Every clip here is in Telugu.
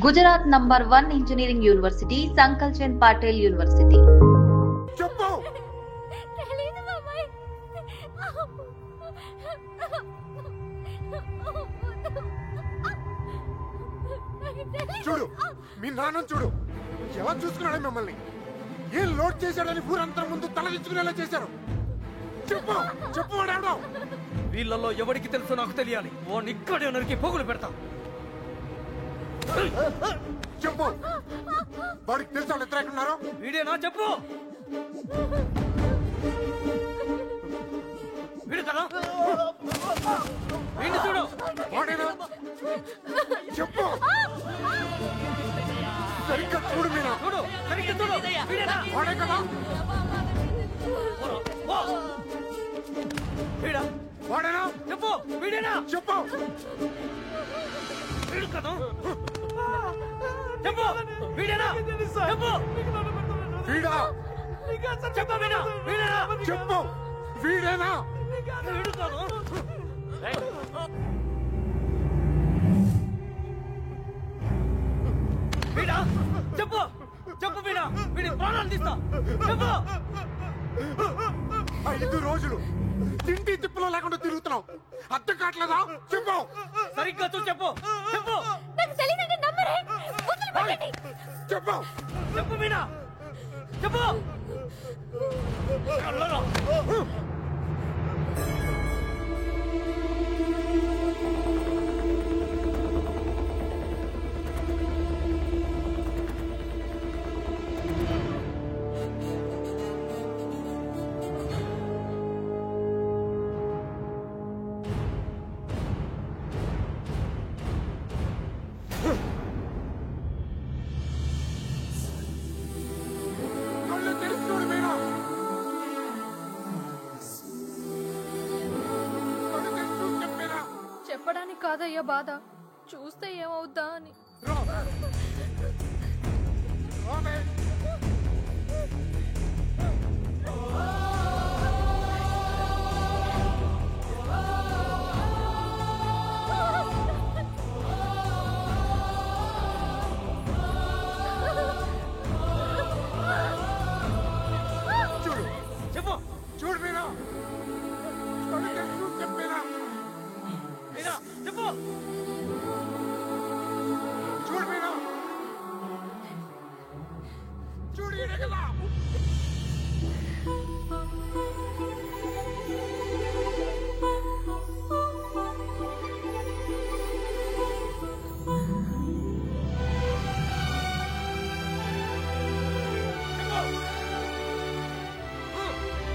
Gujarat number 1 engineering university Sankalchand Patel university. చెప్పు. చూడు, మీ నాన్న చూడు ఎలా చూసుకున్నాడు మిమ్మల్ని. ఏం లోడ్ చేశాడని ఊరంతా ముందు తలదించుకునేలా చేశారు. చెప్పు చెప్పు. వాడు వీళ్ళల్లో ఎవరికి తెలుసో నాకు తెలియాలి. వాడిని ఇక్కడే నరికి పోగులు పెడతా. చెప్పు. వాడికి తెలుసు వాళ్ళు ఇద్దరు ఎక్కడున్నారో. వీడేనా? చెప్పు. వీడు కదా? వీడిని చూడు. వాడేనా? చెప్పు. సరిగ్గా చూడు మీనా. చూడు, సరిగ్గా చూడు. వీడేనా? వాడే కదా? వీడా? వాడేనా? చెప్పు. వీడేనా? చెప్పు. వీడు కదా? చెప్పు. వీడేనా? చెప్పు. వీడా? చెప్పు. వీడా? వీడేనా? చెప్పు. వీడేనా? వీడు కదా? వీడా? చెప్పు. చెప్పు. వీడా? వీడి ప్రాణాలు తీస్తా. చెప్పు. 5 రోజులు తిండి తిప్పులో లేకుండా తిరుగుతున్నావు. అర్థం కావట్లేదా? చెప్పు. సరిగ్గా చూసి చెప్పు. చెప్పు. చెప్పు. చెప్పు. వీడా? చెప్పు. కళ్ళు తెరిచి చూడు మీనా. కళ్ళు తెరిచి చూడు చెప్పేనా. చెప్పడానికి కాదయ్యా బాధ, చూస్తే ఏమవుద్దా అని. రామే. చూడు. చెప్పు. చూడు మీనా. కళ్ళు తెరిచి చూడు చెప్పేనా. వీడా? చెప్పు. చూడు మీనా. చూడు ఈడే కదా.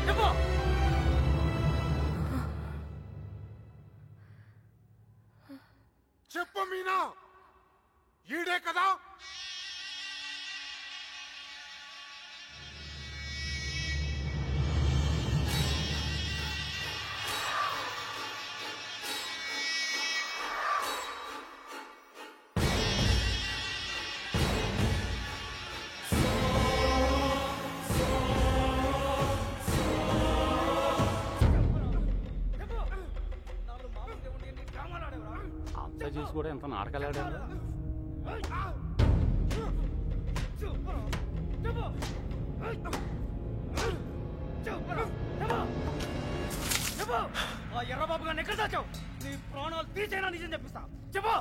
చెప్పు. చెప్పు మీనా. ఈడే కదా. అంత చూసి కూడా ఎంత నాటకాలాడారు. ఆ ఎర్రబాబు గారిని ఎక్కడ దాచావు? నీ ప్రాణాలు తీసేనా నిజం చెప్పిస్తా. చెప్పు.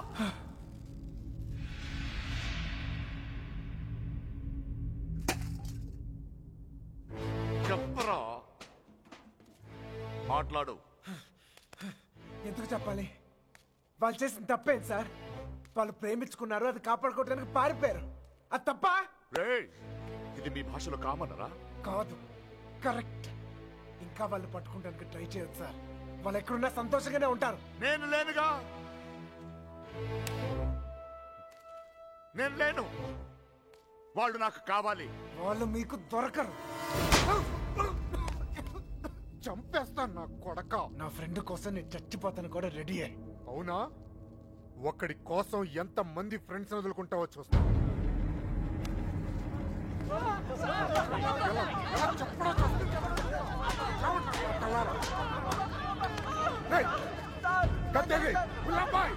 చెప్పరా. మాట్లాడు. ఎందుకు చెప్పాలి? వాళ్ళు చేసిన తప్పేంటి సార్? వాళ్ళు ప్రేమించుకున్నారు, అది కాపాడుకోవడానికి పారిపోయారు. అది తప్ప రేయ్, ఇది మీ భాషలో కామనరా? కాదు, కరెక్ట్. ఇంకా వాళ్ళు పట్టుకోవడానికి ట్రై చేయొచ్చు సార్. వాళ్ళు ఎక్కడున్నా సంతోషంగానే ఉంటారు. నేను లేనుగా. నేను లేను. వాళ్ళు నాకు కావాలి. వాళ్ళు మీకు దొరకరు. చంపేస్తాను నా కొడక. నా ఫ్రెండ్ కోసం నేను చచ్చిపోతాను కూడా రెడీ అయ్యి. అవునా? ఒకడి కోసం ఎంత మంది ఫ్రెండ్స్ వదులుకుంటావో చూస్తా. ఎలా చెప్పడా చూస్తా. కత్తెగి, గులాబాయ్.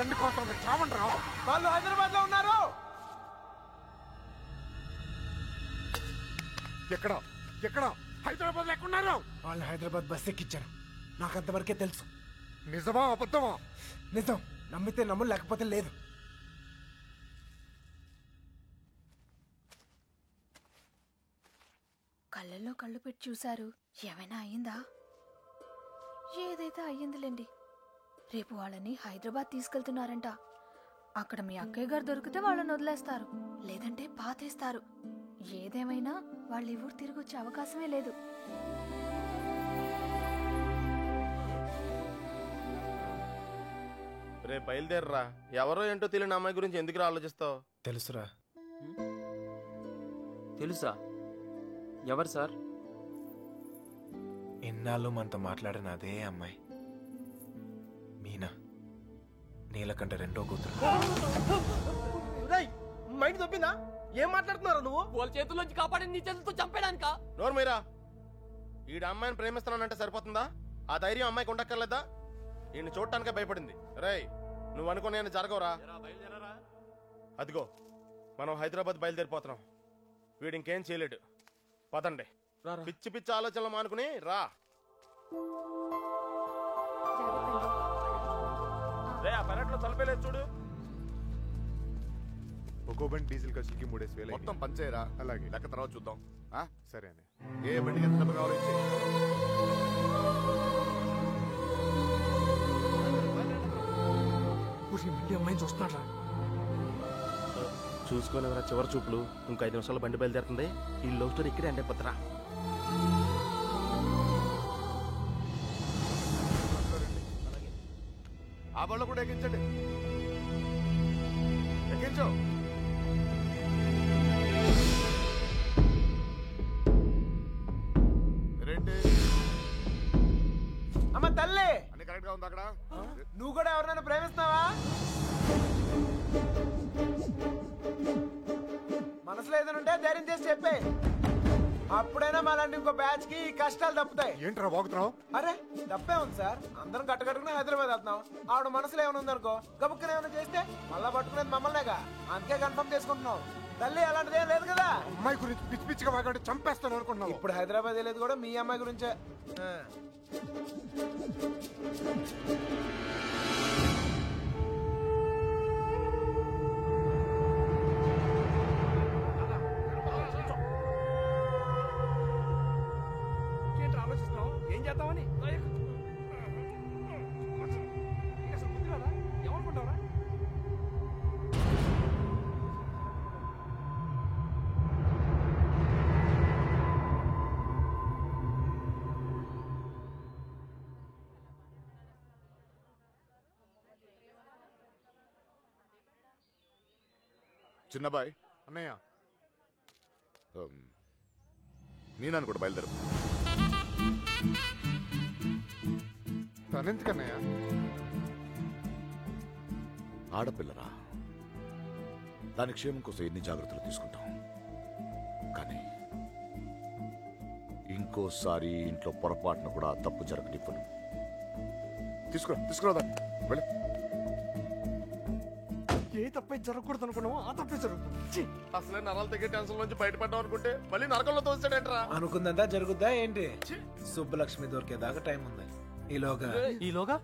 బండి కోసం చావండి రా. వాళ్ళు హైదరాబాద్ లో ఉన్నారు. ఎక్కడ ఎక్కడ హైదరాబాద్ ఎక్కడున్నారు? వాళ్ళు హైదరాబాద్ బస్ ఎక్కిచ్చారు. నాకు అంతవరకే తెలుసు. నిజమా అబద్ధమా? నిజం. నమ్మితే నమ్ము, లేకపోతే లేదు. కళ్ళల్లో కళ్ళు పెట్టి చూశారు. ఏమైనా అయ్యిందా? ఏదైతే అయ్యిందిలేండి. రేపు వాళ్ళని హైదరాబాద్ తీసుకెళ్తున్నారంట. అక్కడ మీ అక్కయ్య గారు దొరికితే వాళ్ళని వదిలేస్తారు, లేదంటే పాతేస్తారు. ఏదేమైనా వాళ్ళు ఈ ఊరు తిరిగి వచ్చే అవకాశమే లేదు. రేపు బయలుదేరరా. ఎవరో ఏంటో తెలియని అమ్మాయి గురించి ఎందుకు ఆలోచిస్తావు? తెలుసురా. తెలుసా? ఎవరు సార్? ఎన్నాళ్ళు మనతో మాట్లాడిన అదే అమ్మాయి, మీనా. నీలకంఠ రెండో కూతురు. మైండ్ తప్పిందా? ఏం మాట్లాడుతున్నారా నువ్వు? వాళ్ళ చేతుల్లోంచి కాపాడి నీ చేతులతో చంపేయడానికా? నోరు మీరా. ఈడ అమ్మాయిని ప్రేమిస్తున్నానంటే సరిపోతుందా? ఆ ధైర్యం అమ్మాయికి ఉండక్కర్లేదా? ఈయన చూడటానికే భయపడింది. రేయ్, నువ్వు అనుకునే జరగవురా. అదిగో మనం హైదరాబాద్ బయలుదేరిపోతున్నాం. వీడు ఇంకేం చేయలేడు. పదండి. పిచ్చి పిచ్చి ఆలోచనలు మానుకుని రా. పెరట్లో తలపేలేదు చూడు. ఒక్కో బండి డీజిల్ ఖర్చులకి 3,000 మొత్తం పంచేయరా. అలాగే. లెక్క తర్వాత చూద్దాం. ఆ? సరే అని. ఏ బండికి ఎంత డబ్బు కావాలి ఇచ్చేయ్. అమ్మాయిని చూస్తున్నారా? చూసుకోలేవరా చివరి చూపులు. ఇంకో 5 నిమిషాలు బండి బయలుదేరుతుంది. ఈ లవ్ స్టోరీ ఇక్కడే అంటే పత్రా. ఆ బళ్ళు కూడా ఎక్కించండి. ఎక్కించు. రేంటి అమ్మ తల్లి, అన్ని కరెక్ట్ గా ఉంది అక్కడ? నువ్వు కూడా ఎవరినైనా ప్రేమిస్తున్నావా? మనసులో ఏదైనా ఉంటే ధైర్యం చేసి చెప్పే. అప్పుడైనా మాలాంటి ఇంకో బ్యాచ్ కి ఈ కష్టాలు తప్పుతాయి. ఏంట్రా బాగుతున్నావు? అరే తప్పే ఉంది సార్. అందరం కట్టుకట్టుకుని హైదరాబాద్ వెళ్తున్నాం. ఆవిడ మనసులో ఏమైనా ఉందనుకో, గబుక్కన ఏమైనా చేస్తే మళ్ళా పట్టుకునేది మమ్మల్నేగా. అందుకే కన్ఫర్మ్ చేసుకుంటున్నాం. తల్లి అలాంటిది ఏం లేదు కదా. అమ్మాయి గురించి పిచ్చి పిచ్చిగా మాట్లాడి చంపేస్తాను అనుకున్నావు. ఇప్పుడు హైదరాబాద్ వెళ్ళేది కూడా మీ అమ్మాయి గురించే. ఆలోచిస్తున్నావు ఏం చేద్దామని? ఏమనుకుంటావరా? చిన్నబాయ్ అన్నయ్య, నేను కూడా బయలుదేరు. తనెందుకన్నయ్య? ఆడపిల్లరా, దాని క్షేమం కోసం ఎన్ని జాగ్రత్తలు తీసుకుంటాం. కానీ ఇంకోసారి ఇంట్లో పొరపాటున కూడా తప్పు జరగనివ్వను. తీసుకురా దాన్ని. వెళ్ళి. ఏ తప్పే జరగకూడదు అనుకున్నావు, ఆ తప్పే జరుగుతుంది. అసలే నరాలు తగ్గే టెన్షన్ నుంచి బయటపడ్డాం అనుకుంటే మళ్ళీ నరకంలో తోస్తాడేంట్రా. అనుకుందంతా జరుగుద్దా ఏంటి? సుబ్బలక్ష్మి దొరికేదాకా టైం ఉంది. ఈలోగా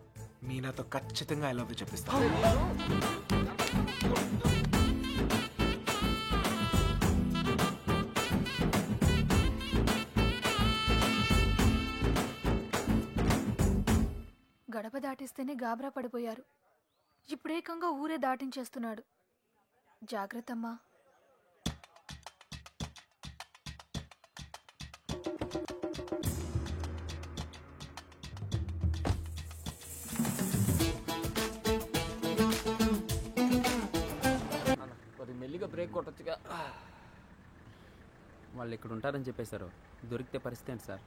మీనాతో ఖచ్చితంగా ఐ లవ్ యూ చెప్పిస్తా. గడప దాటిస్తేనే గాబరా పడిపోయారు. ఇప్పుడేకంగా ఊరే దాటించేస్తున్నాడు. జాగ్రత్తమ్మా. కొద్ది మెల్లిగా బ్రేక్ కొట్టొచ్చుగా. వాళ్ళు ఇక్కడ ఉంటారని చెప్పేశారు. దొరికితే పరిస్థితి ఏంటి సార్?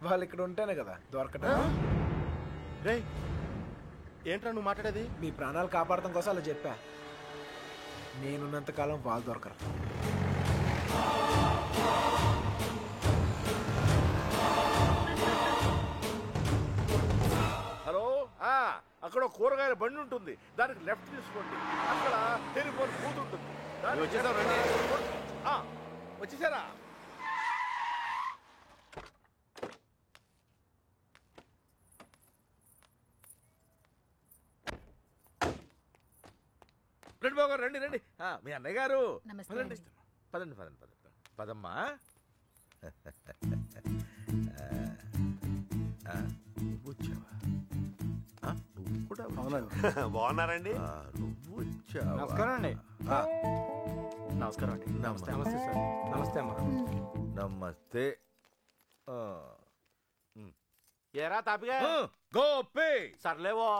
వాళ్ళు ఇక్కడ ఉంటేనే కదా దొరకటం. రేయ్, ఏంట్రా నువ్వు మాట్లాడేది? మీ ప్రాణాలు కాపాడటం కోసం అలా చెప్పా. నేనున్నంత కాలం వాళ్ళు దొరకరు. హలో, అక్కడ కూరగాయల బండి ఉంటుంది, దానికి లెఫ్ట్ తీసుకోండి. అక్కడ టెలిఫోన్ బూత్ ఉంటుంది. వచ్చేసారా? రండి బాబు గారు, రండి రండి. మీ అన్నయ్య గారు పదండి పదండి పదండి పదండి పదమ్మా. నువ్వు వచ్చావా? నువ్వు కూడా బాగున్నారండి? నువ్వు వచ్చావా? నమస్కారం అండి. నమస్కారం అండి. నమస్తే నమస్తే సార్. నమస్తే అమ్మా. నమస్తే. ఏరా తాపిగా గోపి. సర్లేవో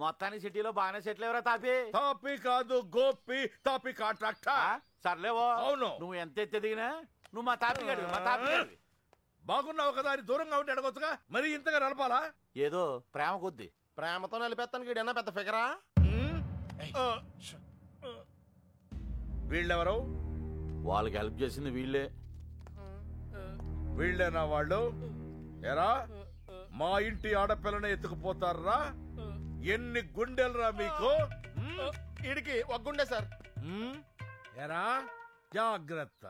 మొత్తానికి సిటీలో బాగానే సెటిల్ ఎవరా తాపి? తాపి కాదు గోపి, తాపి కాంట్రాక్టర్. సర్లేవో. అవును. నువ్వు ఎంత ఎత్తి దిగినా నువ్వు మా తాపి గడివి, మా తాపి గడివి. బాగున్నావు కదా అని దూరంగా ఉంటే అడగొచ్చుగా, మరి ఇంతగా నడపాలా? ఏదో ప్రేమ కొద్ది. ప్రేమతో నలిపేస్తానికి ఈడన్నా పెద్ద ఫిగరా? వీళ్ళెవరు? వాళ్ళకి హెల్ప్ చేసింది వీళ్ళే. వీళ్ళేనా వాళ్ళు? ఎరా మా ఇంటి ఆడపిల్లని ఎత్తుకుపోతారా? ఎన్ని గుండెలరా మీకు? ఈడికి ఒక గుండె సార్. ఎరా జాగ్రత్త.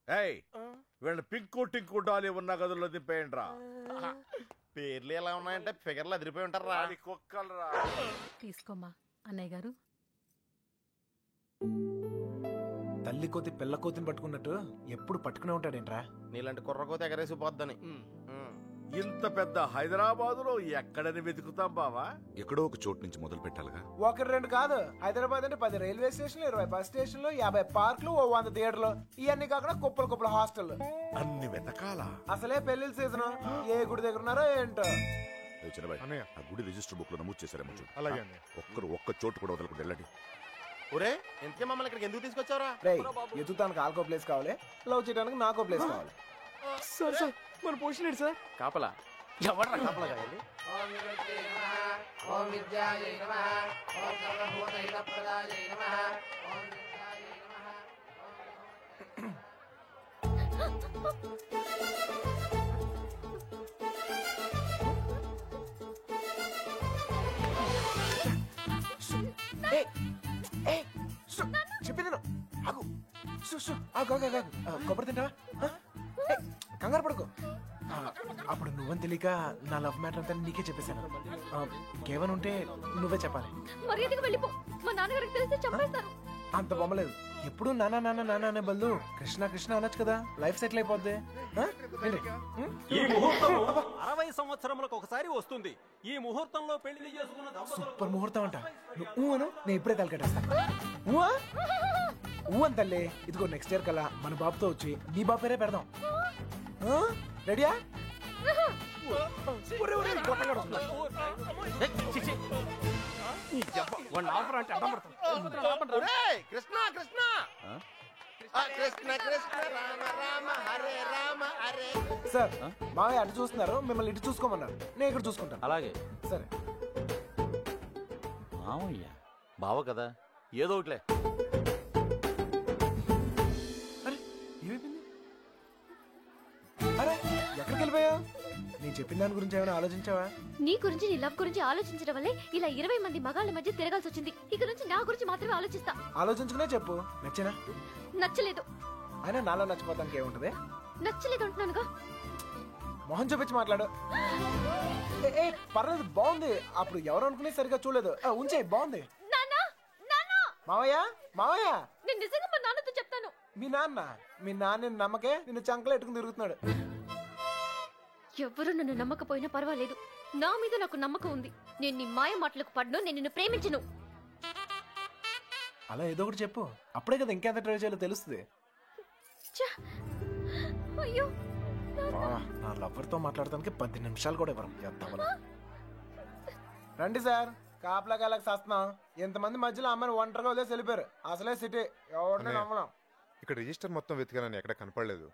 ఏయ్ వీళ్ళ పింకు టింకు డాలి ఉన్న గదుల్లో దింపేయండి రా. పేర్లు ఎలా ఉన్నాయంటే ఫిగర్లు అదిరిపోయి ఉంటారా? కుక్కలరా. తీసుకోమ్మా అన్నయ్య గారు. తల్లి కోతి పిల్ల కోతిని పట్టుకున్నట్టు ఎప్పుడు పట్టుకునే ఉంటాడేంట్రా? నీలాంటి కుర్రకోతి ఎగరేసి పోద్దని. ఇంత పెద్ద హైదరాబాద్ లో ఎక్కడని వెతుకుతాం బావా? ఎక్కడో ఒక చోటు నుంచి మొదలు పెట్టాలిగా. ఒకటి రెండు కాదు, హైదరాబాద్ అంటే 10 రైల్వే స్టేషన్లు, 20 బస్ స్టేషన్లు, 50 పార్కులు, 100 థియేటర్లు, ఇవన్నీ కాకుండా కుప్పలు కుప్పల హాస్టల్. అన్ని వెతకాలా? అసలే పెళ్లిళ్ళ సీజన్. ఏ గుడి దగ్గర ఉన్నారో ఏంటో. ఆ గుడి రిజిస్టర్ బుక్ లో నమోదు చేశారేమో చూడు. అలాగే ఒక్క చోటు కూడా వదలకుండా వెళ్ళండి. ఒరే ఇంతకే మమ్మల్ని ఇక్కడికి ఎందుకు తీసుకొచ్చావురా? రేయ్ ఎత్తుతానికి ఆల్కో ప్లేస్ కావాలి, లవ్ చేయడానికి నాకో ప్లేస్ కావాలి. సార్ సార్ మన పోషలేడు సార్. కాపలా ఎవడరా కాపలా కాయాలి? చెప్పింది కొబ్బరి తింటావా? కంగారు పడుకో. అప్పుడు నువ్వని తెలియక నా లవ్ మ్యాటర్ అంతా నీకే చెప్పేశాను. ఇంకేమైనా ఉంటే నువ్వే చెప్పాలి. మర్యాదగా వెళ్ళిపో, మా నాన్నగారికి తెలిస్తే చంపేస్తాను. అంత బొమ్మలేదు. ఎప్పుడు నాన్న నాన్న నాన్న అనే బదులు కృష్ణ కృష్ణ అనొచ్చు కదా, లైఫ్ సెటిల్ అయిపోద్ది. ఈ ముహూర్తం 60 సంవత్సరములకు ఒకసారి వస్తుంది. ఈ ముహూర్తంలో పెళ్లి చేసుకున్న సూపర్ ముహూర్తం అంట. నువ్వు అను, నేను ఇప్పుడే తలకట్టేస్తాను. ఊ అని తల్లి. ఇదిగో నెక్స్ట్ ఇయర్ కల్లా మన బాబుతో వచ్చి నీ బాబు పేరే పెడదాం. రెడీయా? కృష్ణ కృష్ణ కృష్ణ కృష్ణ రామ రామ హరే రామ హరే. సార్ మావయ్య అటు చూస్తున్నారు, మిమ్మల్ని ఇటు చూసుకోమన్నారు. నేను ఇక్కడ చూసుకుంటాను. అలాగే సరే. మామయ్య బావ కదా, ఏదో ఒకట్లే. అరే ఎక్కడికి వెళ్ళిపోయా? నేను చెప్పిన దాని గురించి ఏమైనా ఆలోచించావా? నీ గురించి, నీ లవ్ గురించి ఆలోచించడం వల్లే ఇలా 20 మంది మగాళ్ళ మధ్య తిరగాల్సి వచ్చింది. ఇక నుంచి నా గురించి మాత్రమే ఆలోచిస్తా. ఆలోచించుకునే చెప్పు. నచ్చినా? నచ్చలేదు. అయినా నాలో నచ్చిపోతానికి ఏముంటది? నచ్చలేదు అంటున్నానుగా. మొహం చూపించి మాట్లాడు. పర్లేదు, బాగుంది. అప్పుడు ఎవరు అనుకునే సరిగా చూడలేదు. ఉంచే, బాగుంది. మావయ్య మావయ్య, నేను నిజంగా మా నాన్నతో చెప్తాను. మీ నాన్న నమ్మకే నిన్ను చంకలు ఎట్టుకుని తిరుగుతున్నాడు. ఎవరు నన్ను నమ్మకపోయినా పర్వాలేదు, నా మీద నాకు నమ్మకం ఉంది. నేను నీ మాయ మాటలకు పడ్ను, నేను నిన్ను ప్రేమించను. అలా ఏదో ఒకటి చెప్పు, అప్పుడే కదా ఇంకెంత ట్రై చేయాలో తెలుస్తుంది. అయ్యో, నా లవ్వర్ తో మాట్లాడటానికి 10 నిమిషాలు కూడా ఇవ్వరు. రండి సార్, కాపలా కాలకు సస్తున్నాం. ఎంతమంది మధ్యలో అమ్మాయిని ఒంటరిగా వదిలేసి వెళ్ళిపోయారు. అసలే సిటీ, ఎవరిని నమ్మడం. ఇక్కడ రిజిస్టర్ మొత్తం వెతికానని ఎక్కడ కనపడలేదు.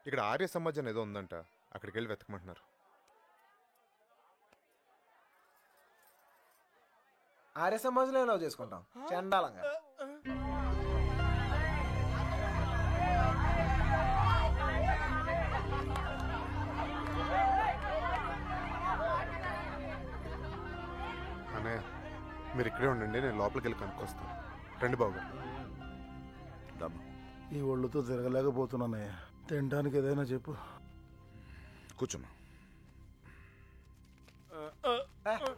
ఇక్కడ ఆర్య సమాజం ఏదో ఉందంట, అక్కడికి వెళ్ళి వెతకమంటున్నారు. ఆర్య సమాజంలో లవ్ చేసుకుంటాం చండాలంగా. అన్నయ్య మీరు ఇక్కడే ఉండండి, నేను లోపలికి వెళ్ళి కనుక్కొస్తాను. రండి బాబు గారు. ఈ ఒళ్ళుతో తిరగలేకపోతున్నానయ్యా. తినడానికి ఏదైనా చెప్పు. కూర్చోమ్మా.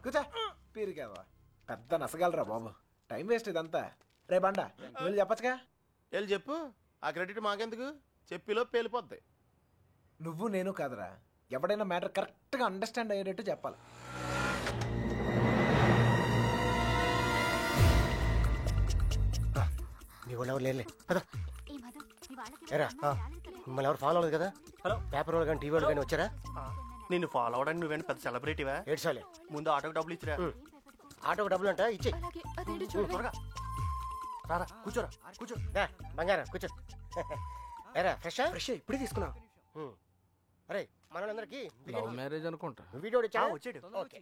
కూర్చో. పీరికేవా పెద్ద నసగలరా బాబు. టైం వేస్ట్ ఇదంతా. రే బండ వెళ్ళి చెప్పచ్చుగా. వెళ్ళి చెప్పు. ఆ క్రెడిట్ మాకెందుకు? చెప్పిలో పేలిపోద్ది. నువ్వు నేను కాదురా, ఎవడైనా మ్యాటర్ కరెక్ట్గా అండర్స్టాండ్ అయ్యేటట్టు చెప్పాలి. నీ వాళ్ళు ఎవరు లేరులే కదా. ఎరా మిమ్మల్ని ఎవరు ఫాలో అవ్వలేదు కదా. హలో పేపర్ వాళ్ళు కానీ టీవీ వాళ్ళు కానీ వచ్చారా? నిన్ను ఫాలో అవడానికి నువ్వేంటి పెద్ద సెలబ్రిటీవా? ఏడ్చాలే. ముందు ఆటోకి డబ్బులు ఇచ్చిరా. ఆటోకి డబ్బులు అంట ఇచ్చే. త్వరగా రారా, కూర్చోరా, కూర్చో. బంగారా కూర్చో. ఎరా ఫ్రెష్ ఫ్రెష్ ఇప్పుడే తీసుకున్నా. అరే మనోళ్ళందరికీ లవ్ మ్యారేజ్ అనుకుంటా. వీడియో వచ్చాడు. ఓకే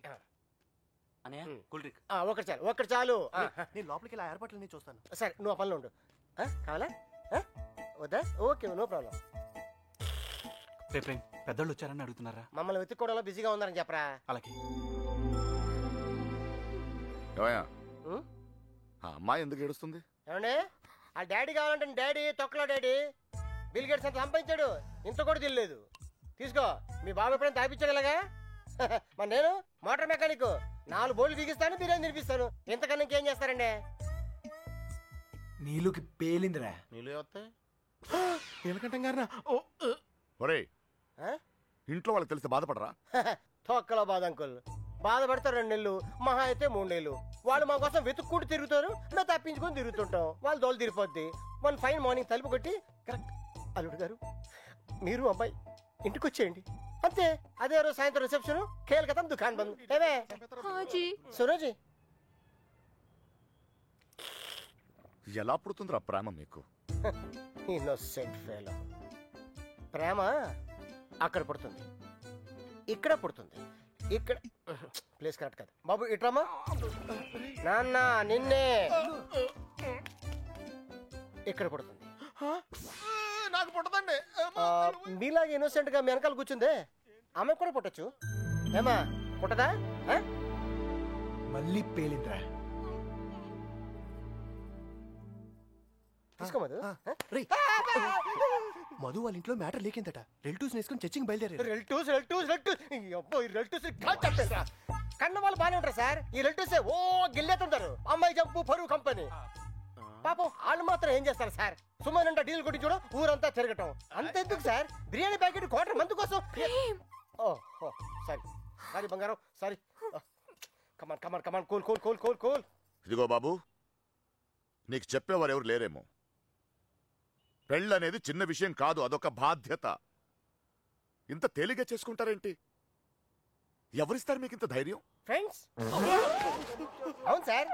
ఒకటి చాలు, ఒకటి చాలు. నేను లోపలికి ఇలా ఏర్పాట్లు నేను చూస్తాను. సరే నువ్వు ఆ పనిలో ఉండు. కావాలా వద్దా? Okay no problem. రేపు పెద్దోళ్ళు వచ్చారని అడుగుతున్నారా? మమ్మల్ని వెతుక్కోవడంలో బిజీగా ఉన్నారని చెప్పరా. అలాగే. ఆ అమ్మాయి ఎందుకు ఏడుస్తుంది? ఏమండి ఆ డాడీ కావాలంటే డాడీ తొక్కలో డాడీ బిల్ గేట్స్ అంత సంపాదించాడు, ఇంత కూడా తెలియలేదు. తీసుకో, మీ బాబు ఎప్పుడైనా తాపించగలగా. మరి నేను మోటార్ మెకానిక్, 4 బోర్లు బిగిస్తాను, బిర్యానీ తినిపిస్తాను. ఇంతకన్నా ఇంకేం చేస్తారండి? నీళ్ళకి పేలిందిరా. నీళ్ళు వస్తాయి. నీళ్ళకంటే గారినా ఒరే ఇంట్లో వాళ్ళకి తెలిస్తే బాధపడరా? తొక్కలో బాధ అంకుల్. బాధపడతారు 2 నెలలు, మహా అయితే 3 నెలలు. వాళ్ళు మా కోసం వెతుక్కుంటూ తిరుగుతారు, మేము తప్పించుకొని తిరుగుతుంటాం. వాళ్ళు దోలు తిరిగిపోద్ది. 1 ఫైన్ మార్నింగ్ తలుపు కొట్టి కరెక్ట్ అల్లుడు గారు మీరు అబ్బాయి ఇంటికి వచ్చేయండి అంతే. అదే రోజు సాయంత్రం రిసెప్షన్, కేల్కతం దుకాన్ బంద్. ఏమే సురోజీ ఎలా పుడుతుందిరా ప్రేమ మీకు? Innocent fellow. ప్రేమ అక్కడ పుడుతుంది, ఇక్కడ పుడుతుంది. ఇక్కడ ప్లేస్ కరెక్ట్ కదా బాబు. ఇట్రామా నాన్న, నిన్నే ఇక్కడ పుడుతుంది. నాకు పుట్టదండి. మీలాగా ఇన్నోసెంట్ గా మీ వెనకాల కూర్చుందే ఆమె కూడా పుట్టచ్చు. ఏమా పుట్టదా? మళ్ళీ పేలిందిరా. తీసుకో మధు. మధు వాళ్ళ ఇంట్లో మ్యాటర్ లేకిందట. రిలేటివ్స్ వేసుకుని చర్చింగ్ బయలుదేరారు. కన్న వాళ్ళు బాగానే ఉంటారు సార్. ఈ రిలేటివ్స్ ఓ గిల్లేతుంటారు. అమ్మాయి జంపు పరువు కంపెనీ. పాపం వాళ్ళు మాత్రం ఏం చేస్తారు సార్? సుమారు డీల్ కొట్టి చూడ ఊరంతా తిరగటం. అంతెందుకు sir, biryani packet quarter month కోసం. ఓ సారీ సారీ బంగారం, sorry. Come on come on come on, cool cool cool cool cool. ఇదిగో బాబు, నీకు చెప్పేవారు ఎవరు లేరేమో. పెళ్ళనేది చిన్న విషయం కాదు, అదొక బాధ్యత. ఇంత తేలిగ్గా చేసుకుంటారేంటి? ఎవరిస్తారు మీకు ఇంత ధైర్యం? ఫ్రెండ్స్. అవును సార్,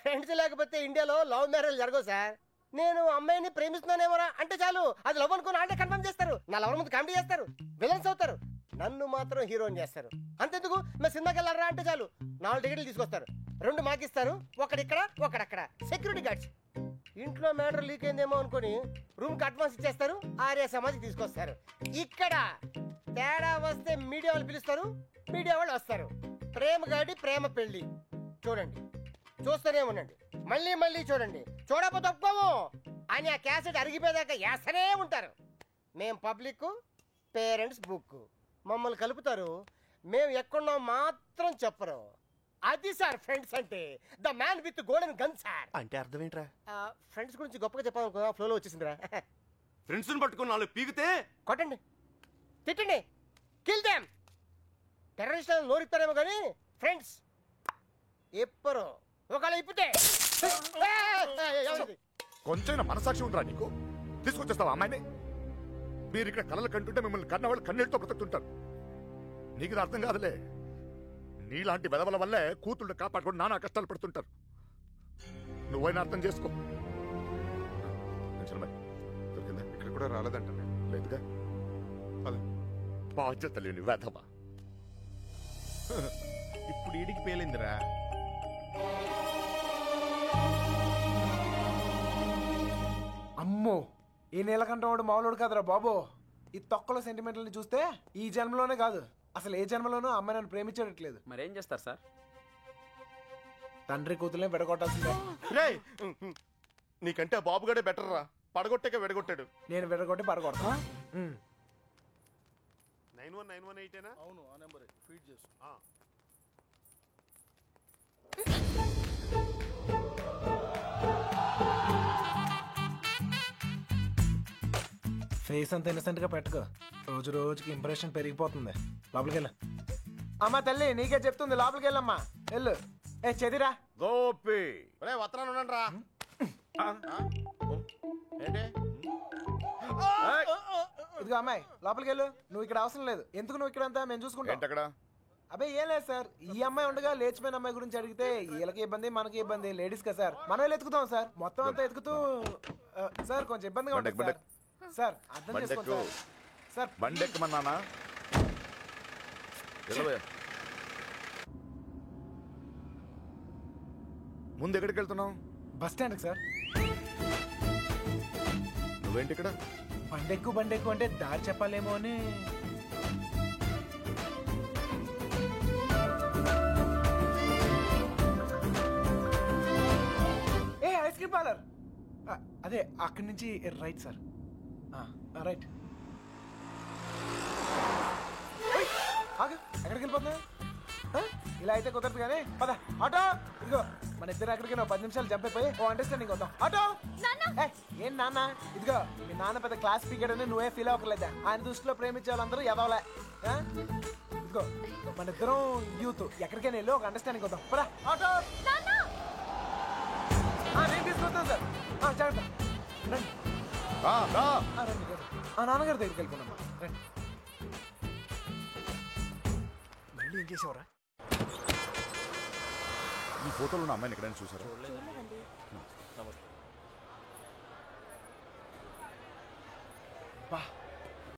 ఫ్రెండ్స్ లేకపోతే ఇండియాలో లవ్ మ్యారేజ్ జరగవు సార్. నేను అమ్మాయిని ప్రేమిస్తున్నానేమోరా అంటే చాలు, అది లవ్ అనుకుని ఆడే కన్ఫర్మ్ చేస్తారు. నా లవర్ ముందు కామెడీ చేస్తారు, విలన్స్ అవుతారు. నన్ను మాత్రం హీరోని చేస్తారు. అంతెందుకు మేము సినిమాకి వెళ్ళారా అంటే చాలు 4 టికెట్లు తీసుకొస్తారు. 2 మాకిస్తారు, ఒకడిక్కడ ఒకడక్కడ. Security guards. ఇంట్లో మ్యాటర్ లీక్ అయిందేమో అనుకుని రూమ్కి అడ్వాన్స్ ఇచ్చేస్తారు, ఆర్య సమాధికి తీసుకొస్తారు. ఇక్కడ తేడా వస్తే మీడియా వాళ్ళు పిలుస్తారు, మీడియా వాళ్ళు వస్తారు. ప్రేమ గాడి ప్రేమ పెళ్లి చూడండి, చూస్తూనే ఉండండి, మళ్ళీ మళ్ళీ చూడండి. చూడకపోతే ఒప్పుకోము అని ఆ క్యాసెట్ అరిగిపోయేదాకా వేస్తూనే ఉంటారు. మేం పబ్లిక్, పేరెంట్స్ బుక్. మమ్మల్ని కలుపుతారు, మేము ఎక్కడున్నాం మాత్రం చెప్పరు. అది సార్ ఫ్రెండ్స్ అంటే. The man with golden gun sir. అంటే అర్థం ఏంట్రా? ఫ్రెండ్స్ గురించి గొప్పగా చెప్పాలనుకో, ఫ్లోలో వచ్చేసిందిరా. ఫ్రెండ్స్ పట్టుకుని 4 పీకితే కొట్టండి, తిట్టండి, కిల్ దెమ్. టెర్రరిస్టులను నోరిస్తారేమో కానీ ఫ్రెండ్స్ ఎప్పరు. ఒకవేళ ఇప్పితే కొంచెం మనసాక్షి ఉందిరా నీకు? తీసుకొచ్చేస్తావా అమ్మాయిని? మీరు ఇక్కడ కళలు కంటుంటే మిమ్మల్ని కన్నవాళ్ళు కన్నీళ్ళతో బ్రతుకుతుంటారు. నీకు ఇది అర్థం కాదులే. నీలాంటి వెదవల వల్లే కూతుళ్ళు కాపాడుకొని నానా కష్టాలు పడుతుంటారు. నువ్వైనా అర్థం చేసుకో. దొరికిందా? ఇక్కడ కూడా రాలేదంట. లేదుగా. బాధ్యత లేని వెధవా. ఇప్పుడు ఈడికి పేలిందిరా. అమ్మో, ఈ నీలకంఠ వాడు మామూలుడు కాదురా బాబు. ఈ తొక్కలో సెంటిమెంట్లని చూస్తే ఈ జన్మలోనే కాదు, అసలు ఏ జన్మలోనూ అమ్మాయి నన్ను ప్రేమించట్లేదు. మరేం చేస్తారు సార్? తండ్రి కూతుర్ని విడగొట్టాల్సిందే. రేయ్ నీకంటే ఆ బాబుగాడే బెటర్ రా, పడగొట్టాక విడగొట్టాడు. నేను విడగొట్టి పడగొడతా. 9191 అవును ఆ నెంబర్ ఫీడ్ చేసు. ఫేస్ అంత ఇన్నసెంట్ గా పెట్టుకో, రోజు రోజుకి ఇంప్రెషన్ పెరిగిపోతుంది. లోపలికి వెళ్ళు. అమ్మా తల్లి నీకే చెప్తుంది, లోపలికి వెళ్ళమ్మా. వెళ్ళు. ఏ చెదిరా గోపి. రే వత్తనాను ఉండండి రా. ఏంటి ఇదిగో అమ్మాయి లోపలికి వెళ్ళు. నువ్వు ఇక్కడ అవసరం లేదు. ఎందుకు నువ్వు ఇక్కడ అంతా మేము చూసుకుంటాం. అబ్బాయి ఏం లేదు సార్, ఈ అమ్మాయి ఉండగా లేచిపోయిన అమ్మాయి గురించి అడిగితే వీళ్ళకి ఇబ్బంది మనకి ఇబ్బంది, లేడీస్ కదా సార్, మనం ఎత్తుకుతాం సార్. మొత్తం అంతా ఎత్తుకుతూ సార్ కొంచెం ఇబ్బందిగా ఉంటుంది సార్. సార్ అర్థం చేసుకోండి సార్. సార్ బండెక్కమన్నానా? ముందు ఎక్కడికి వెళ్తున్నావు? Bus stand sir. నువ్వేంటి ఇక్కడ? బండెక్కు అంటే దారి చెప్పాలేమో అని. ఏ ఐస్ క్రీమ్ పార్లర్ అదే అక్కడి నుంచి రైట్ సార్. రైట్. ఆగు, ఎక్కడికి వెళ్ళిపోతున్నా? ఇలా అయితే కుదరదు కానీ పద. ఆటో ఇదిగో, మన ఇద్దరు ఎక్కడికైనా 10 నిమిషాలు జంప్ అయిపోయి ఓ అండర్స్టాండింగ్ వద్దాం. ఆటో. ఏం నాన్న? ఇదిగో మీ నాన్న పెద్ద క్లాస్ స్పీకర్ అని నువ్వే ఫీల్ అవ్వలేదా? ఆయన దృష్టిలో ప్రేమించే వాళ్ళందరూ ఎదవలే. ఇదిగో మన ఇద్దరం యూత్, ఎక్కడికైనా వెళ్ళి ఒక అండర్స్టాండింగ్ వద్దాం. పద ఆటో. నేను తీసుకొస్తాను సార్. జాగ్రత్త రండి. రండి నాన్నగారి దగ్గరికి వెళ్ళిపోనమ్మా. రండి. మళ్ళీ ఏం చేసావురా? ఈ ఫోటోలో ఉన్న అమ్మాయిని ఎక్కడైనా చూసారా? బా